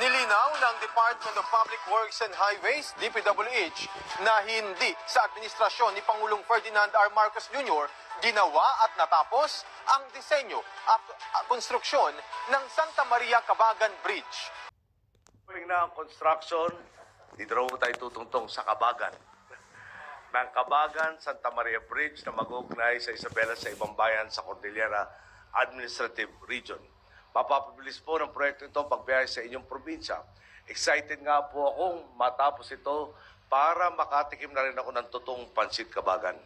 Nilinaw ng Department of Public Works and Highways, DPWH, na hindi sa administrasyon ni Pangulong Ferdinand R. Marcos Jr. ginawa at natapos ang disenyo at konstruksyon ng Santa Maria Cabagan Bridge. Tuwing na ang construction, dito raw tayo tutungtong sa Cabagan. Ng Cabagan, Santa Maria Bridge na mag-uugnay sa Isabela sa ibang bayan sa Cordillera Administrative Region. Mapapabilis po ng proyekto ito pagbiyahe sa inyong probinsya. Excited nga po akong matapos ito para makatikim na rin ako ng totoong pansit Cabagan.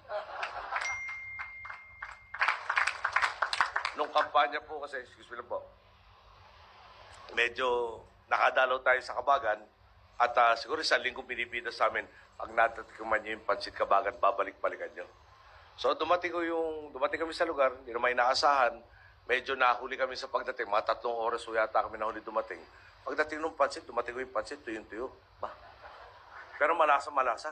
Nung kampanya po kasi, excuse me lang po, medyo nakadalaw tayo sa Cabagan at siguro isang linggo binibida sa amin, pag natatikiman nyo yung pansit Cabagan, babalik-balikan nyo. So dumating kami sa lugar, hindi naman inaasahan. Medyo nahuli kami sa pagdating. Mga 3 oras o yata kami nahuli dumating. Pagdating ng pansit, dumating ko yung pansit, tuyong-tuyo. Pero malasa-malasa.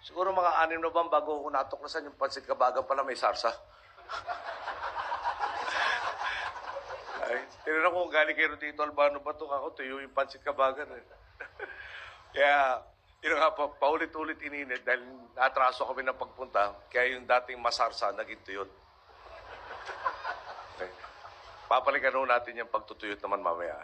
Siguro mga 6 na buwan bago ako natuklasan yung pansit Cabagan pala may sarsa. Ay, tinanong ko kung galing kayo dito, Albano ba ito? Ako, tuyo yung pansit Cabagan. Kaya, yun nga pa, paulit-ulit ininit dahil natraso kami ng pagpunta. Kaya yung dating masarsa, naging tuyot. Papalikan natin yung pagtutuyot naman mamaya.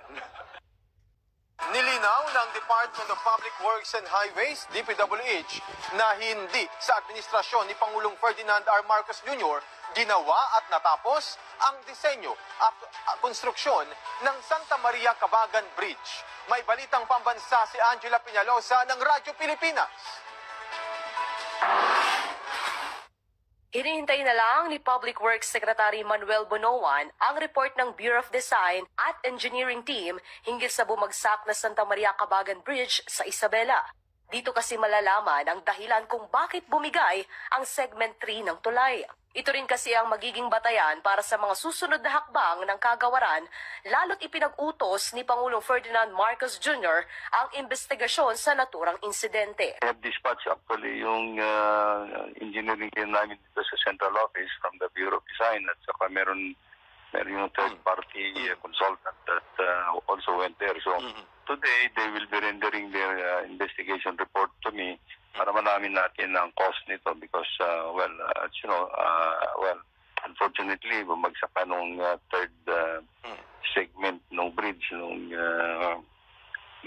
Nilinaw ng Department of Public Works and Highways, DPWH, na hindi sa administrasyon ni Pangulong Ferdinand R. Marcos Jr. ginawa at natapos ang disenyo at konstruksyon ng Santa Maria Cabagan Bridge. May balitang pambansa si Angela Peñalosa ng Radyo Pilipinas. Hinihintay na lang ni Public Works Secretary Manuel Bonoan ang report ng Bureau of Design at Engineering Team hinggil sa bumagsak na Santa Maria Cabagan Bridge sa Isabela. Dito kasi malalaman ang dahilan kung bakit bumigay ang Segment 3 ng tulay. Ito rin kasi ang magiging batayan para sa mga susunod na hakbang ng kagawaran, lalo't ipinag-utos ni Pangulong Ferdinand Marcos Jr. ang investigasyon sa naturang insidente. I have dispatched actually yung engineering team namin dito sa central office from the Bureau of Design at saka meron yung third-party consultant that also went there. So today they will be rendering their investigation report to me para malamin natin ang cost nito because, unfortunately, bumagsak pa nung third segment ng bridge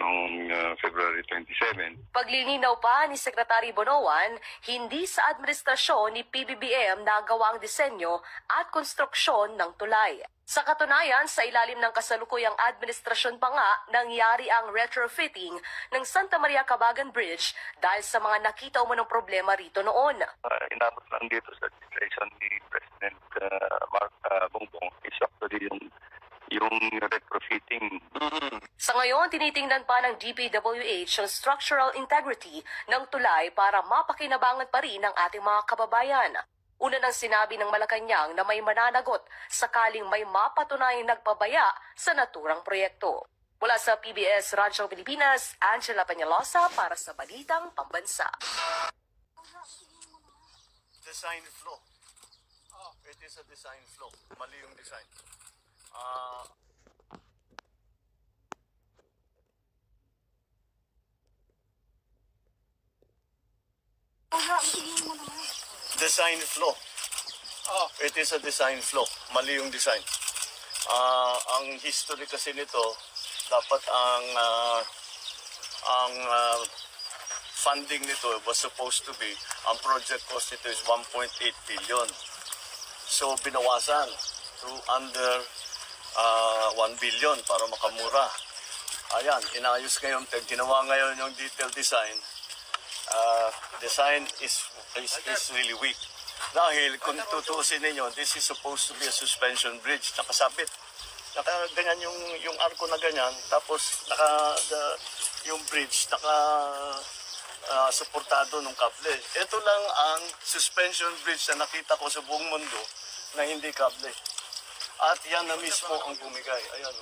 nung February 27. Paglilinaw pa ni Secretary Bonoan, hindi sa administrasyon ni PBBM nagawa ang disenyo at konstruksyon ng tulay. Sa katunayan, sa ilalim ng kasalukuyang administrasyon pa nga, nangyari ang retrofitting ng Santa Maria Cabagan Bridge dahil sa mga nakita umanong problema rito noon. Inabot lang dito sa administration ni President Mark Bongbong is actually yung retrofitting. Sa ngayon, tinitingnan pa ng DPWH ang structural integrity ng tulay para mapakinabangan pa rin ng ating mga kababayan. Una nang sinabi ng Malacanang na may mananagot sakaling may mapatunayang nagpabaya sa naturang proyekto. Mula sa PBS Radyo Pilipinas, Angela Peñalosa para sa Balitang Pambansa. Design flow. It is a design flow. Mali yung design. Design flow. It is a design flow. Mali yung design. Ang history kasi nito, dapat ang funding nito was supposed to be, ang project cost nito is 1.8 billion. So binawasan to under 1 billion para makamura. Ayan, inayos ngayon, ginawa ngayon yung detailed design. Design is really weak. Dahil kung tutuusin ninyo, this is supposed to be a suspension bridge, nakasabit. Ganyan yung arko na ganyan, tapos yung bridge suportado ng kable. Ito lang ang suspension bridge na nakita ko sa buong mundo na hindi kable. At yan na mismo ang bumigay. Ayan,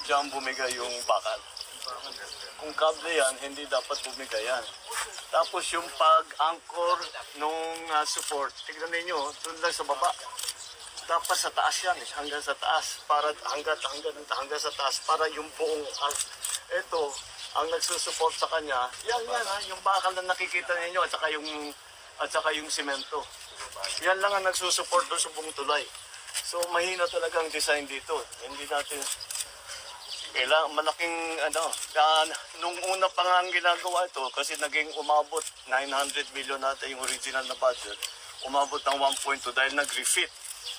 diyan bumigay yung bakal. Kung kable yan, hindi dapat bumigay yan. Tapos yung pag-anchor nung support, tignan ninyo, doon lang sa baba. dapat sa taas yan, hanggang sa taas, para hanggang sa taas, para yung buong, ito, ang nagsusupport sa kanya, yan, yung bakal na nakikita ninyo, at saka yung simento. Yan lang ang nagsusupport doon sa buong tulay. So, mahina talaga ang design dito. Hindi natin, kailangan malaking, nung una pa nga ang ginagawa ito, kasi naging umabot, 900 million natin yung original na budget, umabot ng 1.2 dahil nag-refit.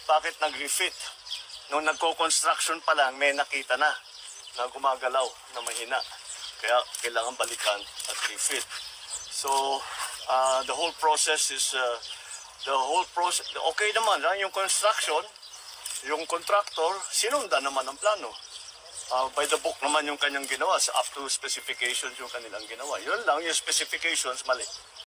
Bakit nag-refit? Nung nagko-construction pa lang, may nakita na gumagalaw, na mahina. Kaya kailangan balikan at refit. So, the whole process is, okay naman, yung construction, yung contractor, sinundan naman ang plano. By the book naman yung kanyang ginawa, up to specifications yung kanilang ginawa. Yun lang, yung specifications, mali.